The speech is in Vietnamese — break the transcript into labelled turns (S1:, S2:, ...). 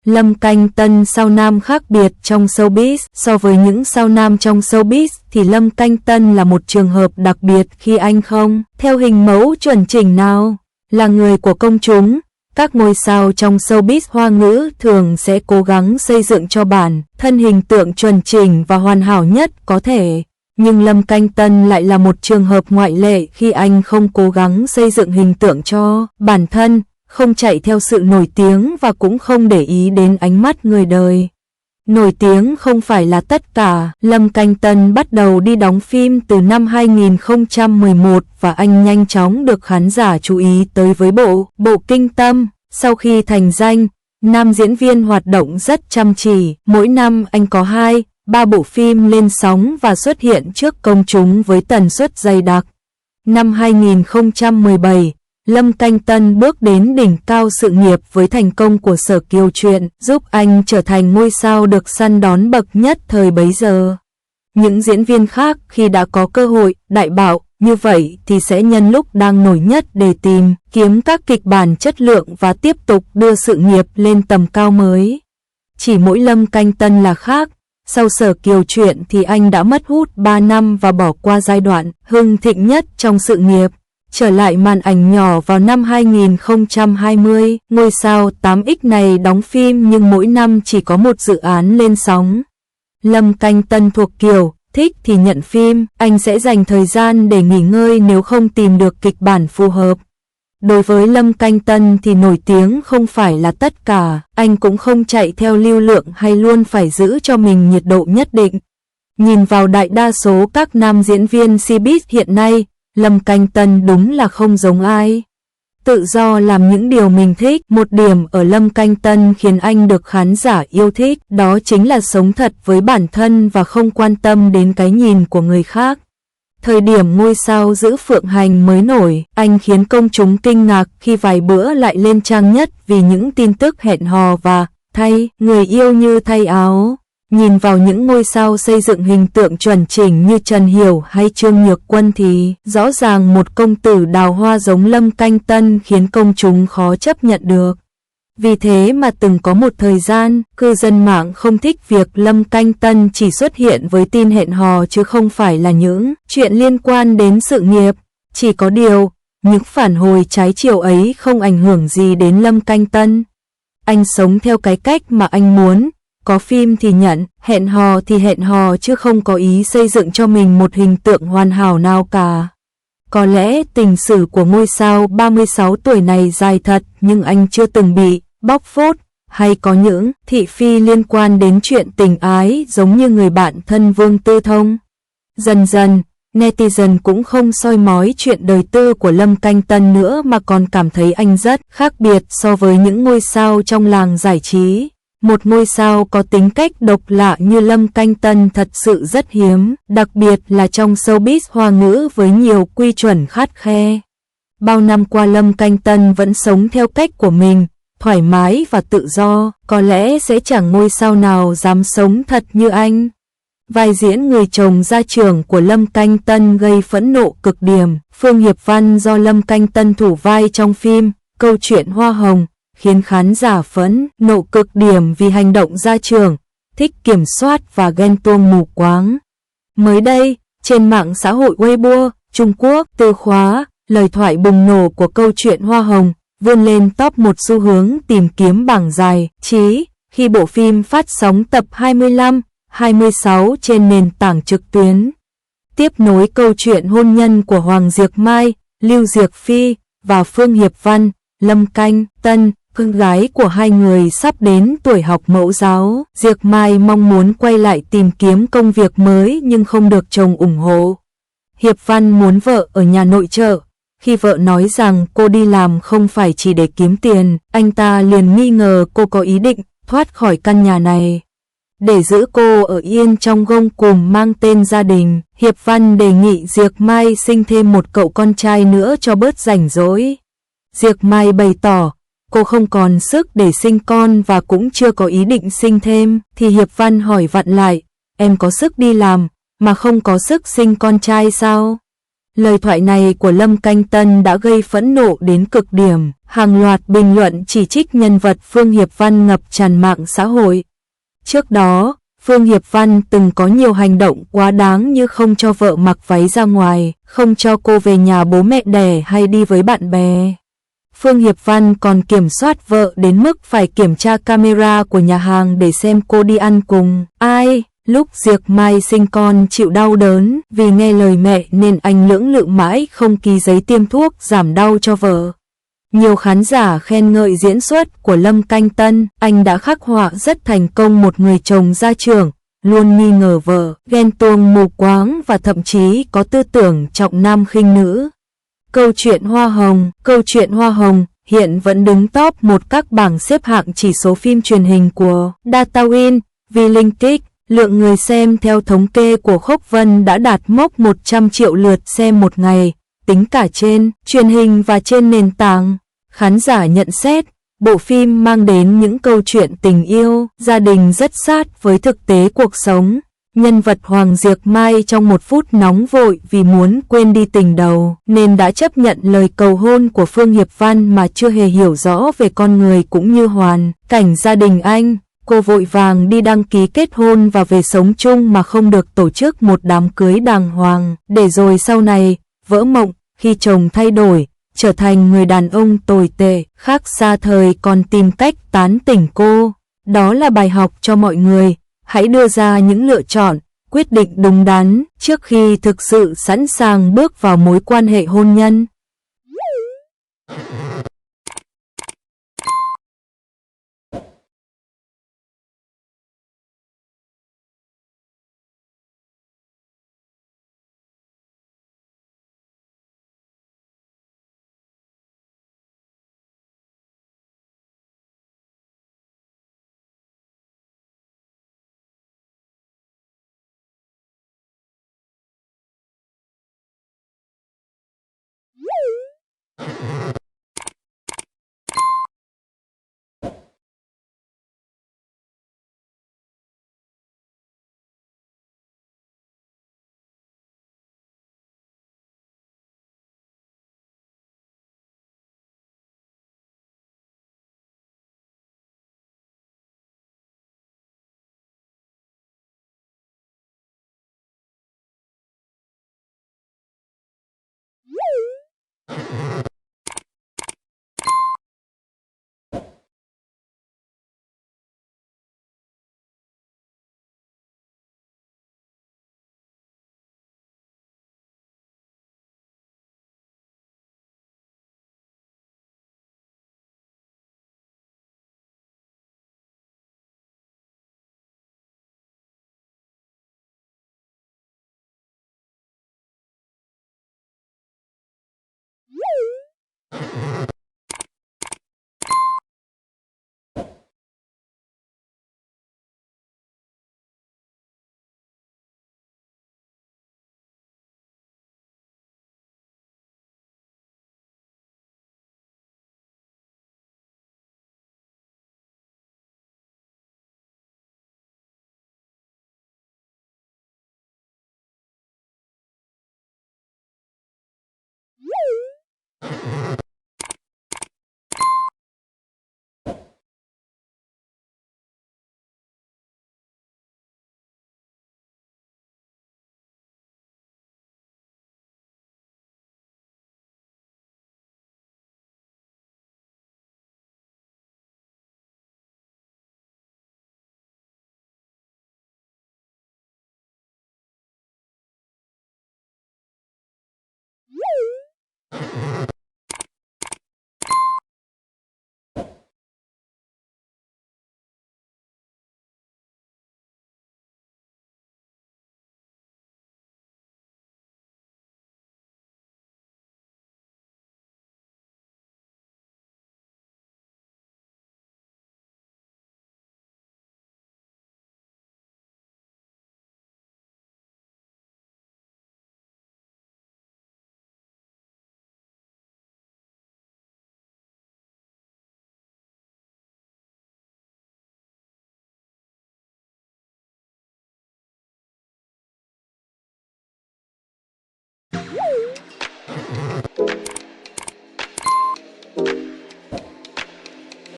S1: Lâm Canh Tân sao nam khác biệt trong showbiz. So với những sao nam trong showbiz thì Lâm Canh Tân là một trường hợp đặc biệt khi anh không theo hình mẫu chuẩn chỉnh nào. Là người của công chúng, các ngôi sao trong showbiz Hoa ngữ thường sẽ cố gắng xây dựng cho bản thân hình tượng chuẩn chỉnh và hoàn hảo nhất có thể. Nhưng Lâm Canh Tân lại là một trường hợp ngoại lệ khi anh không cố gắng xây dựng hình tượng cho bản thân, không chạy theo sự nổi tiếng và cũng không để ý đến ánh mắt người đời. Nổi tiếng không phải là tất cả. Lâm Canh Tân bắt đầu đi đóng phim từ năm 2011 và anh nhanh chóng được khán giả chú ý tới với bộ Kinh Tâm. Sau khi thành danh, nam diễn viên hoạt động rất chăm chỉ. Mỗi năm anh có 2-3 bộ phim lên sóng và xuất hiện trước công chúng với tần suất dày đặc. Năm 2017, Lâm Canh Tân bước đến đỉnh cao sự nghiệp với thành công của Sở Kiều Truyện, giúp anh trở thành ngôi sao được săn đón bậc nhất thời bấy giờ. Những diễn viên khác khi đã có cơ hội đại bạo như vậy thì sẽ nhân lúc đang nổi nhất để tìm kiếm các kịch bản chất lượng và tiếp tục đưa sự nghiệp lên tầm cao mới. Chỉ mỗi Lâm Canh Tân là khác. Sau Sở Kiều Truyện thì anh đã mất hút 3 năm và bỏ qua giai đoạn hưng thịnh nhất trong sự nghiệp. Trở lại màn ảnh nhỏ vào năm 2020, ngôi sao 8X này đóng phim nhưng mỗi năm chỉ có một dự án lên sóng. Lâm Canh Tân thuộc kiểu thích thì nhận phim, anh sẽ dành thời gian để nghỉ ngơi nếu không tìm được kịch bản phù hợp. Đối với Lâm Canh Tân thì nổi tiếng không phải là tất cả, anh cũng không chạy theo lưu lượng hay luôn phải giữ cho mình nhiệt độ nhất định. Nhìn vào đại đa số các nam diễn viên showbiz hiện nay, Lâm Canh Tân đúng là không giống ai. Tự do làm những điều mình thích. Một điểm ở Lâm Canh Tân khiến anh được khán giả yêu thích, đó chính là sống thật với bản thân và không quan tâm đến cái nhìn của người khác. Thời điểm ngôi sao Giữ Phượng Hành mới nổi, anh khiến công chúng kinh ngạc khi vài bữa lại lên trang nhất vì những tin tức hẹn hò và thay người yêu như thay áo. Nhìn vào những ngôi sao xây dựng hình tượng chuẩn chỉnh như Trần Hiểu hay Trương Nhược Quân thì rõ ràng một công tử đào hoa giống Lâm Canh Tân khiến công chúng khó chấp nhận được. Vì thế mà từng có một thời gian, cư dân mạng không thích việc Lâm Canh Tân chỉ xuất hiện với tin hẹn hò chứ không phải là những chuyện liên quan đến sự nghiệp. Chỉ có điều, những phản hồi trái chiều ấy không ảnh hưởng gì đến Lâm Canh Tân. Anh sống theo cái cách mà anh muốn. Có phim thì nhận, hẹn hò thì hẹn hò chứ không có ý xây dựng cho mình một hình tượng hoàn hảo nào cả. Có lẽ tình sử của ngôi sao 36 tuổi này dài thật nhưng anh chưa từng bị bóc phốt hay có những thị phi liên quan đến chuyện tình ái giống như người bạn thân Vương Tư Thông. Dần dần, netizen cũng không soi mói chuyện đời tư của Lâm Canh Tân nữa mà còn cảm thấy anh rất khác biệt so với những ngôi sao trong làng giải trí. Một ngôi sao có tính cách độc lạ như Lâm Canh Tân thật sự rất hiếm, đặc biệt là trong showbiz Hoa ngữ với nhiều quy chuẩn khắt khe. Bao năm qua Lâm Canh Tân vẫn sống theo cách của mình, thoải mái và tự do, có lẽ sẽ chẳng ngôi sao nào dám sống thật như anh. Vai diễn người chồng gia trưởng của Lâm Canh Tân gây phẫn nộ cực điểm. Phương Hiệp Văn do Lâm Canh Tân thủ vai trong phim Câu chuyện Hoa Hồng, khiến khán giả phẫn nộ cực điểm vì hành động gia trưởng, thích kiểm soát và ghen tuông mù quáng. Mới đây, trên mạng xã hội Weibo, Trung Quốc, từ khóa, lời thoại bùng nổ của Câu chuyện Hoa Hồng, vươn lên top một xu hướng tìm kiếm bảng giải trí, khi bộ phim phát sóng tập 25, 26 trên nền tảng trực tuyến. Tiếp nối câu chuyện hôn nhân của Hoàng Diệc Mai, Lưu Diệc Phi và Phương Hiệp Văn, Lâm Canh Tân, con gái của hai người sắp đến tuổi học mẫu giáo. Diệc Mai mong muốn quay lại tìm kiếm công việc mới nhưng không được chồng ủng hộ. Hiệp Văn muốn vợ ở nhà nội trợ. Khi vợ nói rằng cô đi làm không phải chỉ để kiếm tiền, anh ta liền nghi ngờ cô có ý định thoát khỏi căn nhà này. Để giữ cô ở yên trong gông cùm mang tên gia đình, Hiệp Văn đề nghị Diệc Mai sinh thêm một cậu con trai nữa cho bớt rảnh rỗi. Diệc Mai bày tỏ, cô không còn sức để sinh con và cũng chưa có ý định sinh thêm, thì Hiệp Văn hỏi vặn lại, em có sức đi làm, mà không có sức sinh con trai sao? Lời thoại này của Lâm Canh Tân đã gây phẫn nộ đến cực điểm, hàng loạt bình luận chỉ trích nhân vật Phương Hiệp Văn ngập tràn mạng xã hội. Trước đó, Phương Hiệp Văn từng có nhiều hành động quá đáng như không cho vợ mặc váy ra ngoài, không cho cô về nhà bố mẹ đẻ hay đi với bạn bè. Phương Hiệp Văn còn kiểm soát vợ đến mức phải kiểm tra camera của nhà hàng để xem cô đi ăn cùng ai. Lúc Diệc Mai sinh con chịu đau đớn vì nghe lời mẹ nên anh lưỡng lự mãi không ký giấy tiêm thuốc giảm đau cho vợ. Nhiều khán giả khen ngợi diễn xuất của Lâm Canh Tân, anh đã khắc họa rất thành công một người chồng gia trưởng, luôn nghi ngờ vợ, ghen tuông mù quáng và thậm chí có tư tưởng trọng nam khinh nữ. Câu chuyện Hoa Hồng hiện vẫn đứng top một các bảng xếp hạng chỉ số phim truyền hình của Datawin, vì linh tích. Lượng người xem theo thống kê của Khốc Vân đã đạt mốc 100 triệu lượt xem một ngày, tính cả trên truyền hình và trên nền tảng. Khán giả nhận xét, bộ phim mang đến những câu chuyện tình yêu, gia đình rất sát với thực tế cuộc sống. Nhân vật Hoàng Diệc Mai trong một phút nóng vội vì muốn quên đi tình đầu, nên đã chấp nhận lời cầu hôn của Phương Hiệp Văn mà chưa hề hiểu rõ về con người cũng như hoàn cảnh gia đình anh. Cô vội vàng đi đăng ký kết hôn và về sống chung mà không được tổ chức một đám cưới đàng hoàng, để rồi sau này, vỡ mộng, khi chồng thay đổi, trở thành người đàn ông tồi tệ, khác xa thời còn tìm cách tán tỉnh cô. Đó là bài học cho mọi người, hãy đưa ra những lựa chọn, quyết định đúng đắn, trước khi thực sự sẵn sàng bước vào mối quan hệ hôn nhân.